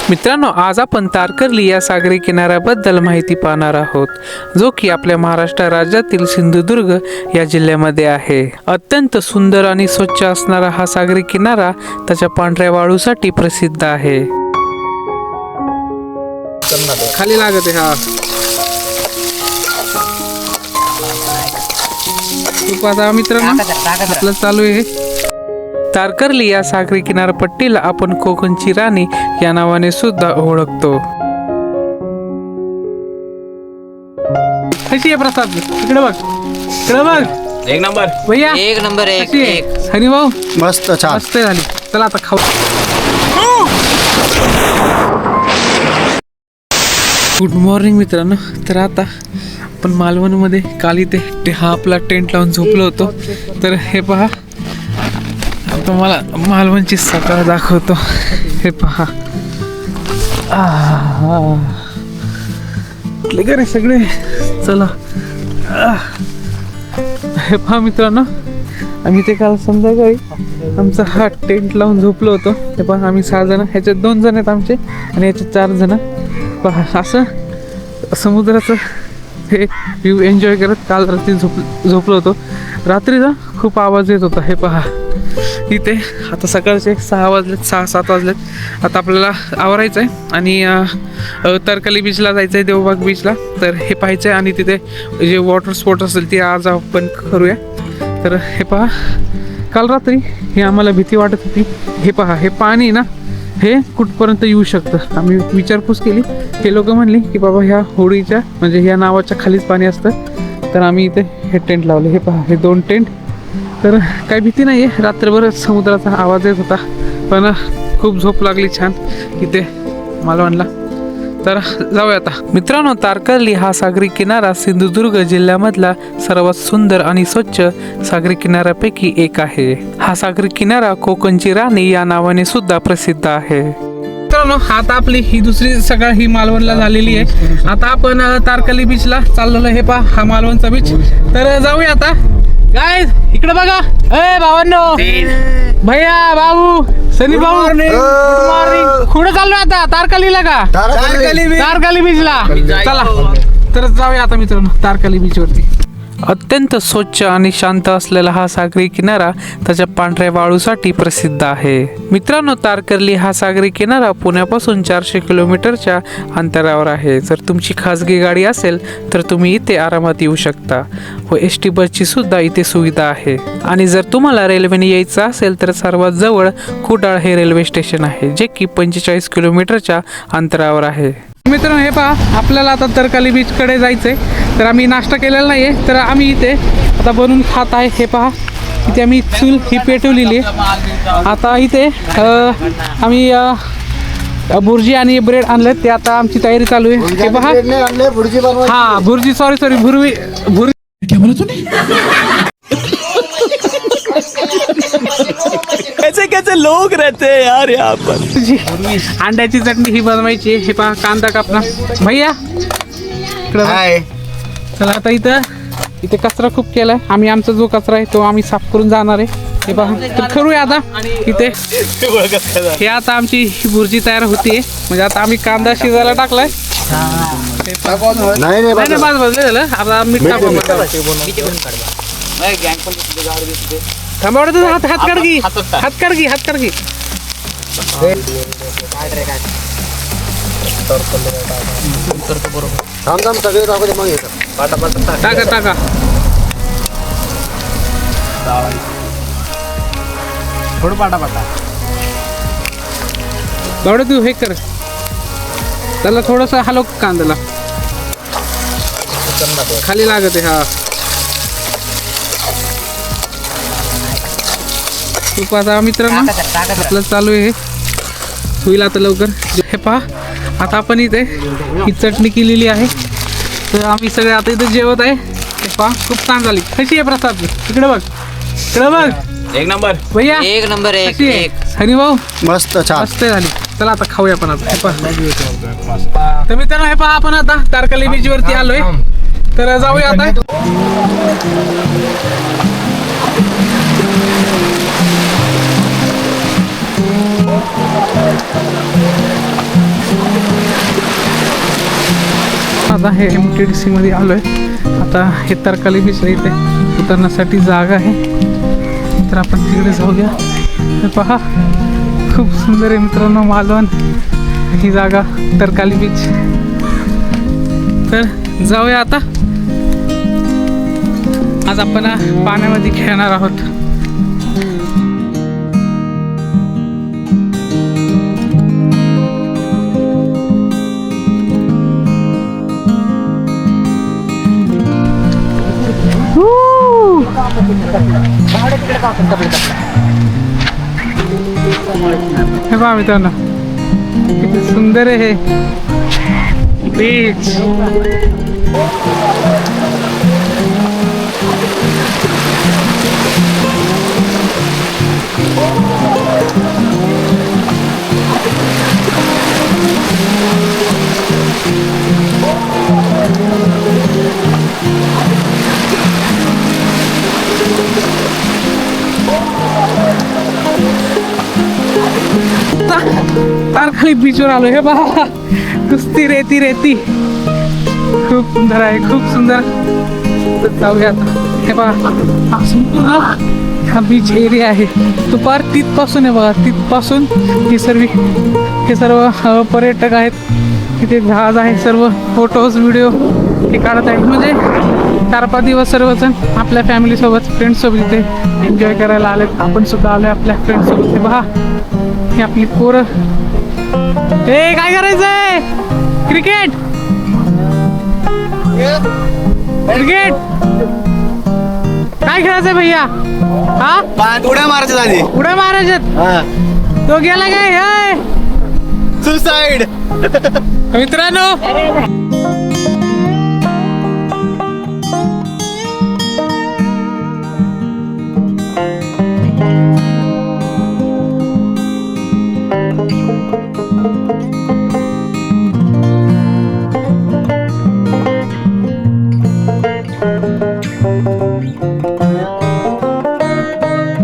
मित्रांनो, आज आपण तारकर्ली या सागरी किनाऱ्याबद्दल माहिती पाहणार आहोत, जो की आपल्या महाराष्ट्र राज्यातील सिंधुदुर्ग या जिल्ह्यामध्ये आहे. अत्यंत सुंदर आणि स्वच्छ असणारा हा सागरी किनारा त्याच्या पांढऱ्या वाळूसाठी प्रसिद्ध आहे. खाली लागत आहे हा मित्रांनो, आपलं चालू आहे. तारकर्ली या सागरी किनारपट्टीला आपण कोकणची राणी या नावाने सुद्धा ओळखतो. कशी आहे प्रसाद? इकडे बघ, इकडे बघ. एक नंबर भैया, एक नंबर एक हनी भाऊ, मस्त छान मस्त झाली. चला आता खाऊ. गुड मॉर्निंग मित्रांनो. तर आता आपण मालवणमध्ये काल इथे हा आपला टेंट लावून झोपलो होतो. तर हे पहा, तुम्हाला मालवणची सकाळ दाखवतो. हे पहा, घरी सगळे. चला, हे पहा मित्रांनो, आम्ही ते काल संध्याकाळी आमचा हा टेंट लावून झोपलो होतो. हे पहा, आम्ही 6 जण, ह्याच्यात 2 जण आहेत आमचे आणि ह्याच्यात 4 जण. पहा, असं समुद्राचं हे व्ह्यू एन्जॉय करत काल रात्री झोपलो होतो. रात्रीचा खूप आवाज येत होता. हे पहा इथे आता सकाळचे 6 वाजलेत, 6-7 वाजलेत. आता आपल्याला आवरायचं आहे आणि तारकर्ली बीचला जायचं आहे, देवबाग बीचला. तर हे पाहायचं आहे आणि तिथे जे वॉटर स्पोर्ट असेल ते आज आपण करूया. तर हे पहा, काल रात्री हे आम्हाला भीती वाटत होती. हे पहा, हे पाणी ना हे कुठपर्यंत येऊ शकतं. आम्ही विचारपूस केली. हे लोक म्हणली की बाबा ह्या होडीच्या म्हणजे ह्या नावाच्या खालीच पाणी असतं. तर आम्ही इथे हे टेंट लावले. हे पहा, हे 2 टेंट. तर काही भीती नाही आहे. रात्रभर समुद्राचा आवाज येत होता, पण खूप झोप लागली छान इथे मालवणला. तर जाऊया आता. मित्रांनो, तारकर्ली हा सागरी किनारा सिंधुदुर्ग जिल्ह्यामधला सर्वात सुंदर आणि स्वच्छ सागरी किनाऱ्यापैकी एक आहे. हा सागरी किनारा कोकणची राणी या नावाने सुद्धा प्रसिद्ध आहे. मित्रांनो, आता आपली ही दुसरी सकाळ ही मालवणला झालेली आहे. आता आपण तारकर्ली बीचला चाललेलो. हे पहा, हा मालवणचा बीच. तर जाऊया आता. गाईज इकडे बघा. ए भावांनो, भैया, बाबू, सनी भाऊ, गुड मॉर्निंग. कुठं चाललोय आता? तारकर्लीला का? तारकर्ली बीचला. चला तर जाऊया आता मित्रांनो तारकर्ली बीच वरती. अत्यंत स्वच्छ आणि शांत असलेला हा सागरी किनारा त्याच्या पांढऱ्या वाळूसाठी प्रसिद्ध आहे. मित्रांनो, तारकर्ली हा सागरी किनारा पुण्यापासून 400 किलोमीटरच्या अंतरावर आहे. जर तुमची खाजगी गाडी असेल तर तुम्ही इथे आरामात येऊ शकता व एसटी बसची सुद्धा इथे सुविधा आहे. आणि जर तुम्हाला रेल्वेने यायचं असेल तर सर्वात जवळ कुडाळ हे रेल्वे स्टेशन आहे, जे की 45 किलोमीटरच्या अंतरावर आहे. मित्रांनो, हे पहा, आपल्याला आता तारकर्ली बीचकडे जायचं आहे. तर आम्ही नाश्ता केलेला नाही आहे, तर आम्ही इथे आता बनवून खात आहे. हे पहा, इथे आम्ही चूल ही पेटवलेली आहे. आता इथे आम्ही भुर्जी आणि ब्रेड आणले, ते आता आमची तयारी चालू आहे. हे पहा, हा भुर्जी, सॉरी भुर्जी कैसे लोग रहते हैं यार यहाँ पर. अंड्याची चटणी ही बनवायची. हे पहा, कांदा कापला. भैया चला, आता इथे कचरा खूप केलाय. आम्ही आमचा जो कचरा आहे तो आम्ही साफ करून जाणार आहे. हे पहा, तर करूया आता. इथे हे आता आमची भुर्जी तयार होतीये. म्हणजे आता आम्ही कांदा शिजायला टाकलाय. नाही बस झालं. आता मीठ टाकू. थांबवड हात काढ की, हात काढ की. टाका थोडं पाटा तेवढं तू हे कर. त्याला थोडस हलव कांद्याला. खाली लागत आहे. हा तूप आता मित्रांनो आपलं चालू आहे. होईल आता लवकर. हे पहा, आता आपण इथे ही चटणी केलेली आहे. तर आम्ही सगळे आता इथे जेवत आहे. हे पहा, खूप छान झाली. कशी आहे प्रसाद? इकडे बघ, इकडे बघ. एक नंबर भैया, एक नंबर एक हनी भाऊ, मस्त छान मस्त झाली. चला आता खाऊया आपण आता. हे पहा, तर मित्रांनो, हे पहा, आपण आता तारकर्ली बीच वरती आलोय. तर जाऊया आता. आज आहे MTDC मध्ये आलो आहे. आता हे तरकाली बीचला इथे उतरण्यासाठी जागा आहे, तर आपण तिकडे जाऊया. हे पहा खूप सुंदर आहे मित्रांनो मालवण ही जागा, तरकाली बीच. तर जाऊया आता. आज आपण पाण्यामध्ये खेळणार आहोत. हे पहा मित्रांनो किती सुंदर आहे हे बीच. तारखाली बीचवर आलो. हे पहा नुसती रेती रेती, खूप सुंदर आहे, खूप सुंदर. तर जाऊया आता. हे पहा हा बीच एरिया आहे. तो पार तिथपासून आहे बघा, तिथपासून हे सर्व पर्यटक आहेत. तिथे जहाज आहे, सर्व फोटोज व्हिडिओ हे काढत आहेत. म्हणजे 4-5 दिवस सर्वजण आपल्या फॅमिलीसोबत फ्रेंड्ससोबत इथे एन्जॉय करायला आलेत. आपण सुद्धा आलोय आपल्या फ्रेंड्ससोबत. हे पहा ही आपली पोरं. ए काय करायचंय? क्रिकेट क्रिकेट काय खेळायचंय भैया? हा उड्या मारायच्या आधी उड्या मारायच्यात. तो गेला काय? सुसाईड. मित्रांनो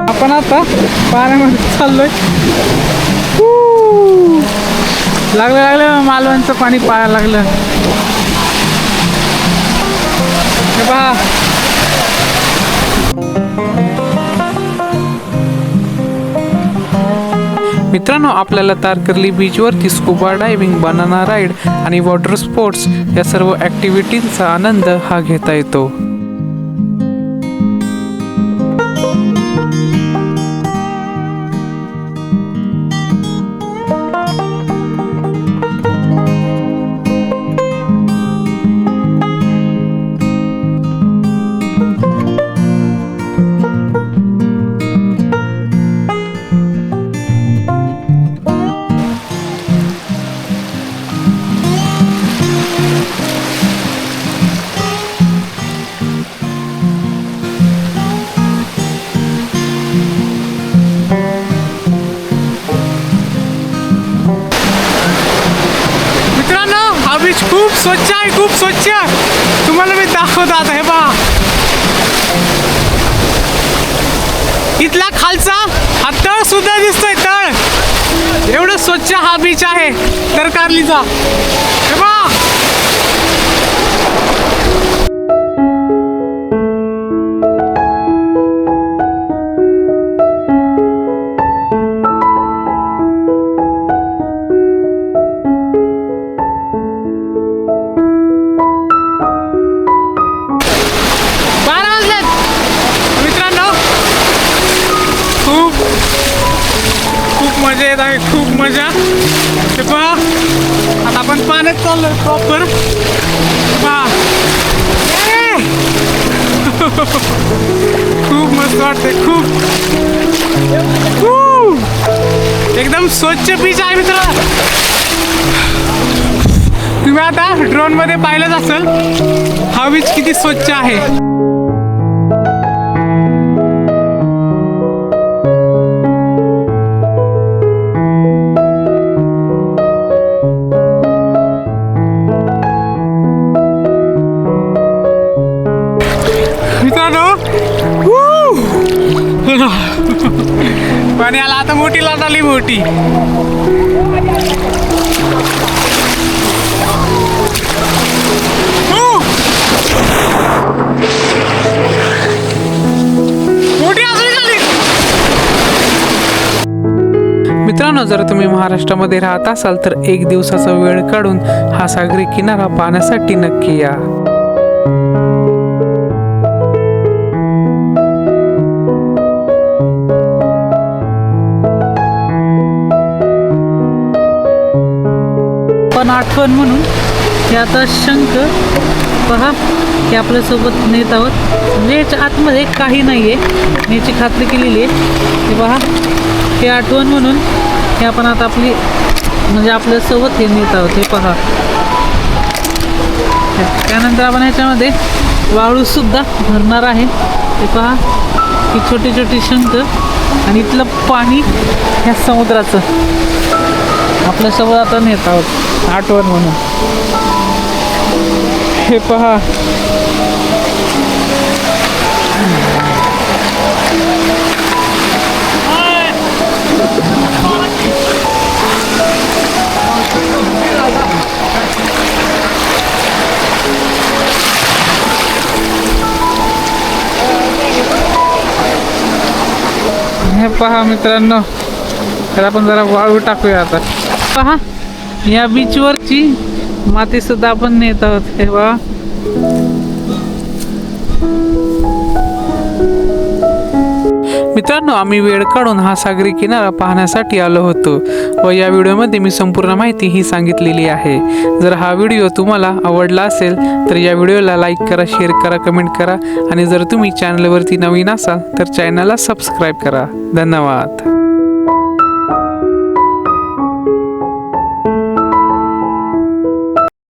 आपण आता पाण्यामध्ये चाललोय. लागलं मालवणचं पाणी पाहायला लागलं. हे पहा मित्रांनो, आपल्याला तारकर्ली बीचवरती स्कुबा डायव्हिंग, बनाना राईड आणि वॉटर स्पोर्ट्स या सर्व ॲक्टिव्हिटींचा आनंद हा घेता येतो. खूप स्वच्छ आहे, खूप स्वच्छ. तुम्हाला मी दाखवतो आता. हे पहा इथला खालचा हा तळ सुद्धा दिसतोय. तळ एवढं स्वच्छ हा बीच आहे तरकार्लीचा. हे पहा मजा येत आहे, खूप मजा. हे पहा आता आपण पाण्यात चाललोय प्रॉपर. पहा खूप मस्त वाटते, खूप एकदम स्वच्छ बीच आहे मित्र. तुम्ही आता ड्रोन मध्ये पाहिलंच असेल हा बीच किती स्वच्छ आहे. पाण्याला आता मोठी लाट आली, मोठी. मित्रांनो, जर तुम्ही महाराष्ट्रामध्ये राहत असाल तर एक दिवसाचा वेळ काढून हा सागरी किनारा पाहण्यासाठी नक्की या. पण आठवण म्हणून हे आता शंख पहा हे आपल्यासोबत नेत आहोत. म्हणजे याच्या आतमध्ये काही नाही आहे याची खात्री केलेली आहे. हे पहा हे आठवण म्हणून हे आपण आता आपली म्हणजे आपल्यासोबत हे नेत आहोत. हे पहा त्यानंतर आपण ह्याच्यामध्ये वाळूसुद्धा भरणार आहे. हे पहा ही छोटी छोटी शंख आणि इथलं पाणी ह्या समुद्राचं आपल्यासोबत आता नेत आहोत आठवण म्हणून. हे पहा हे पहा मित्रांनो, तर आपण जरा वाळू टाकूया आता. पहा या बीचवरची माती सुद्धा आपण नेत आहोत. हे पहा मित्रांनो, आम्ही वेळ काढून हा सागरी किनारा पाहण्यासाठी आलो होतो व या व्हिडिओमध्ये मी संपूर्ण माहिती ही सांगितलेली आहे. जर हा व्हिडिओ तुम्हाला आवडला असेल तर या व्हिडिओला लाईक करा, शेअर करा, कमेंट करा आणि जर तुम्ही चॅनलवरती नवीन असाल तर चॅनलला सबस्क्राईब करा. धन्यवाद.